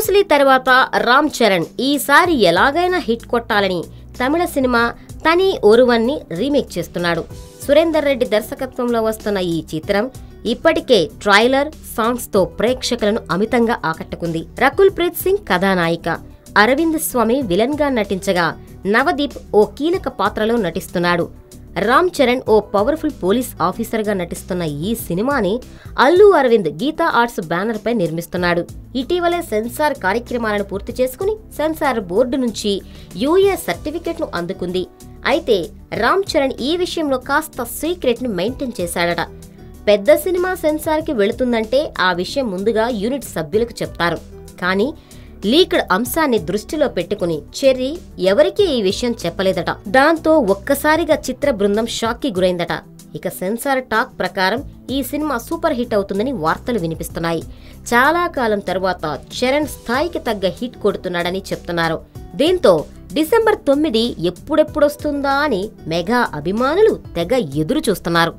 Bruce Lee తర్వాత రామ్ చరణ్ ఈసారి ఎలాగైనా హిట్ కొట్టాలని తమిళ సినిమా తని ఒరువన్ని రీమేక్ చేస్తున్నాడు. సురేందర్ రెడ్డి దర్శకత్వంలో వస్తున్న ఈ చిత్రం ఇప్పటికే ట్రైలర్, సాంగ్స్ తో ప్రేక్షకులను అమితంగా ఆకట్టుకుంది. రకుల్ ప్రీత్ సింగ్ కథానాయిక, అరవింద్ స్వామి విలన్ గా నటించగా నవదీప్ ఓ కీలక పాత్రలో నటిస్తున్నాడు. రామ్ చరణ్ ఓ పవర్ఫుల్ పోలీస్ ఆఫీసర్ గా నటిస్తున్న ఈ సినిమాని అల్లు అరవింద్ గీతా ఆర్ట్స్ బ్యానర్ పై నిర్మిస్తున్నాడు. ఇటీవలే సెన్సార్ కార్యక్రమాలను పూర్తి చేసుకుని సెన్సార్ బోర్డు నుంచి యూఏ సర్టిఫికెట్ ను అందుకుంది. అయితే రామ్ చరణ్ ఈ విషయంలో కాస్త సీక్రెట్ ని మెయింటైన్ చేశాడట. పెద్ద సినిమా సెన్సార్ కి వెళుతుందంటే ఆ విషయం ముందుగా యూనిట్ సభ్యులకు చెప్తారు. కానీ లీక్డ్ అంశాన్ని దృష్టిలో పెట్టుకుని చెర్రీ ఎవరికీ ఈ విషయం చెప్పలేదట. దాంతో ఒక్కసారిగా చిత్ర బృందం షాక్ కి గురైందట. ఇక సెన్సార్ టాక్ ప్రకారం ఈ సినిమా సూపర్ హిట్ అవుతుందని వార్తలు వినిపిస్తున్నాయి. చాలా కాలం తర్వాత చరణ్ స్థాయికి తగ్గ హిట్ కొడుతున్నాడని చెప్తున్నారు. దీంతో డిసెంబర్ 9 ఎప్పుడెప్పుడొస్తుందా అని మెగా అభిమానులు తెగ ఎదురు చూస్తున్నారు.